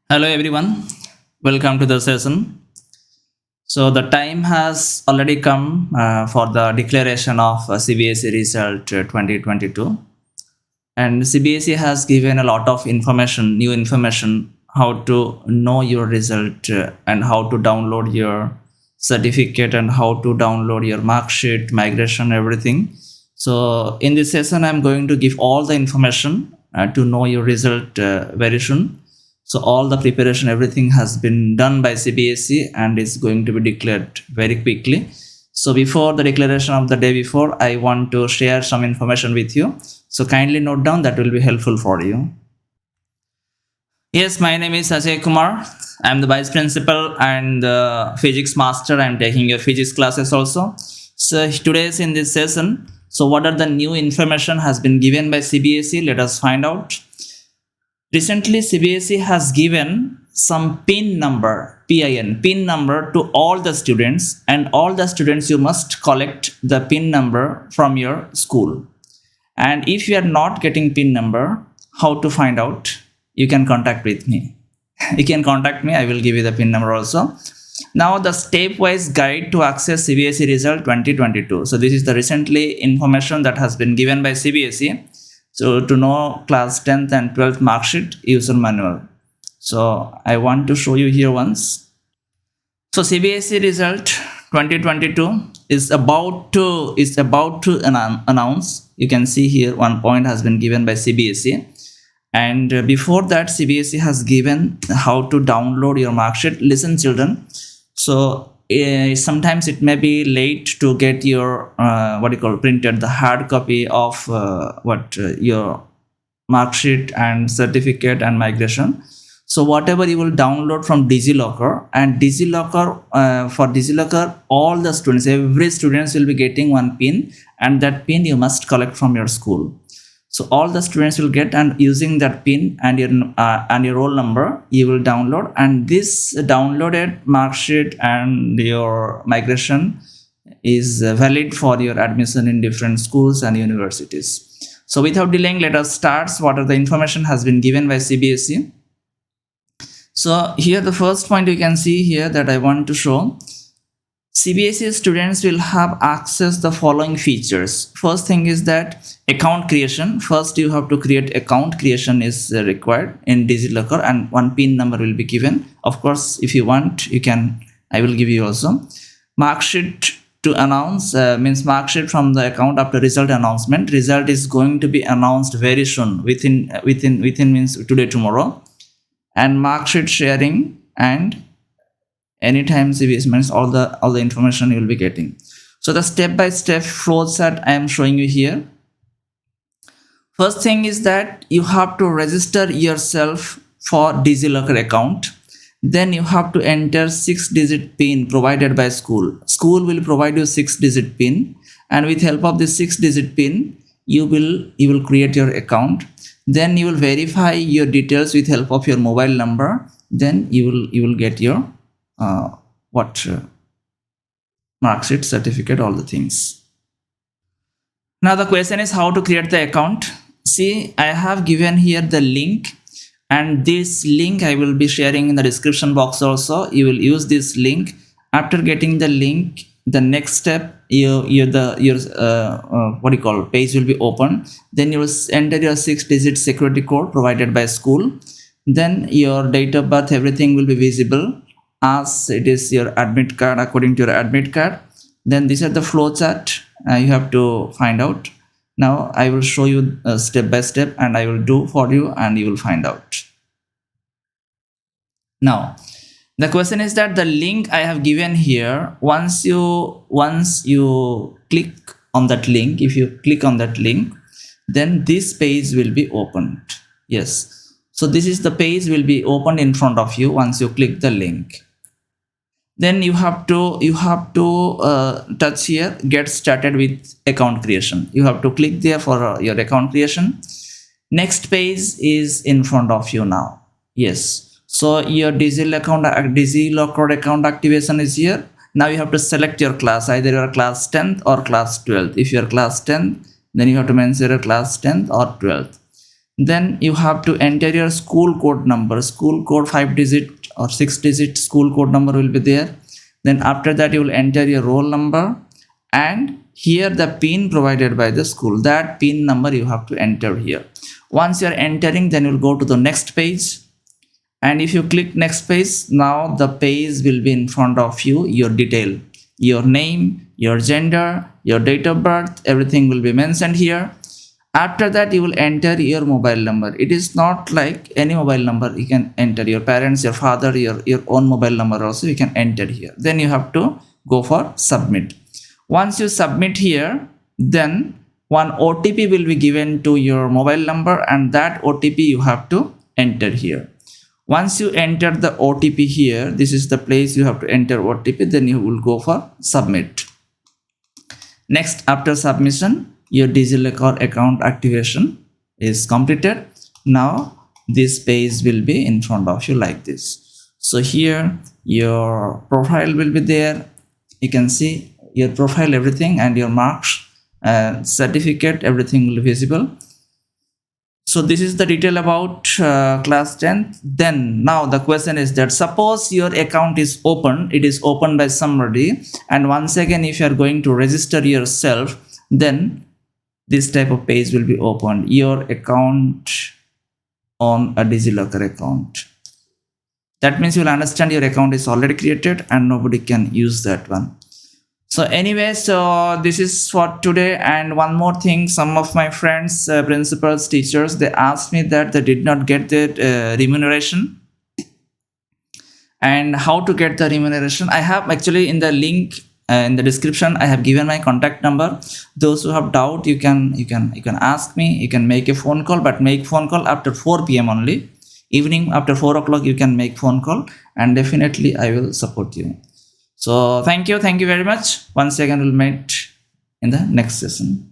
Hello everyone, welcome to the session. So the time has already come for the declaration of CBSE result 2022, and CBSE has given a lot of information, new information, how to know your result and how to download your certificate and how to download your mark sheet, migration, everything. So in this session, I'm going to give all the information to know your result very soon. So all the preparation, everything has been done by CBSE and is going to be declared very quickly. So before the declaration of the day before, I want to share some information with you. So kindly note down, that will be helpful for you. Yes, my name is Ajay Kumar. I'm the vice principal and the physics master. I'm taking your physics classes also. So today's in this session. So what are the new information has been given by CBSE? Let us find out. Recently, CBSE has given some PIN number, PIN number to all the students, and all the students you must collect the PIN number from your school. And if you are not getting PIN number, how to find out? You can contact with me. You can contact me. I will give you the PIN number also. Now the stepwise guide to access CBSE result 2022. So this is the recently information that has been given by CBSE. So to know class 10th and 12th mark sheet, user manual. So I want to show you here once. So CBSE result 2022 is about to announce. You can see here one point has been given by CBSE. And before that, CBSE has given how to download your mark sheet. Listen, children. So sometimes it may be late to get your printed the hard copy of your mark sheet and certificate and migration. So whatever you will download from DigiLocker, and for DigiLocker, all the students, every students will be getting one pin, and that pin you must collect from your school. So all the students will get, and using that pin and your roll number, you will download, and this downloaded mark sheet and your migration is valid for your admission in different schools and universities. So without delaying, let us start. What are the information has been given by CBSE? So here the first point you can see here that I want to show. CBSE students will have access the following features. First thing is that account creation. First you have to create account creation is required in DigiLocker, and one PIN number will be given. Of course, if you want, you can, I will give you also. Mark sheet to announce means mark sheet from the account after result announcement. Result is going to be announced very soon, within means today, tomorrow. And mark sheet sharing, and anytime CBSE means all the information you will be getting. So the step-by-step flow chart I am showing you here. First thing is that you have to register yourself for DigiLocker account. Then you have to enter 6-digit PIN provided by school. School will provide you 6-digit PIN, and with help of this 6-digit PIN, you will create your account. Then you will verify your details with help of your mobile number. Then you will get your mark sheet, certificate, all the things. Now the question is how to create the account. See, I have given here the link, and this link I will be sharing in the description box also. You will use this link. After getting the link, the next step, your page will be open. Then you will enter your 6-digit security code provided by school. Then your date of birth, everything will be visible as it is your admit card, according to your admit card. Then these are the flow chart you have to find out. Now I will show you step by step, and I will do for you, and you will find out. Now the question is that the link I have given here, once you click on that link, if you click on that link, then this page will be opened. Yes, so this is the page will be opened in front of you once you click the link. Then you have to touch here, get started with account creation. You have to click there for your account creation. Next page is in front of you now. Yes, so your DigiLocker account activation is here. Now you have to select your class, either your class 10th or class 12th. If you are class 10th, then you have to mention your class 10th or 12th. Then you have to enter your school code number. School code 5-digit or 6-digit school code number will be there. Then after that you will enter your roll number, and here the pin provided by the school, that pin number you have to enter here. Once you are entering, then you'll go to the next page, and if you click next page, now the page will be in front of you, your detail, your name, your gender, your date of birth, everything will be mentioned here. After that you will enter your mobile number. It is not like any mobile number, you can enter your parents, your father, your own mobile number also you can enter here. Then you have to go for submit. Once you submit here, then one OTP will be given to your mobile number, and that OTP you have to enter here. Once you enter the OTP here, this is the place you have to enter OTP, then you will go for submit. Next, after submission, your DigiLocker account activation is completed. Now this page will be in front of you like this. So here your profile will be there. You can see your profile, everything, and your marks, certificate, everything will be visible. So this is the detail about class 10th. Then now the question is that suppose your account is open, it is opened by somebody, and once again if you are going to register yourself, then this type of page will be opened, your account on a DigiLocker account. That means you will understand your account is already created and nobody can use that one. So anyway, so this is for today. And one more thing, some of my friends, principals, teachers, they asked me that they did not get the remuneration, and how to get the remuneration. I have actually in the link in the description, I have given my contact number. Those who have doubt, you can ask me. You can make a phone call, but make phone call after 4 p.m. only. Evening after 4 o'clock you can make phone call, and definitely I will support you. So thank you very much. Once again we'll meet in the next session.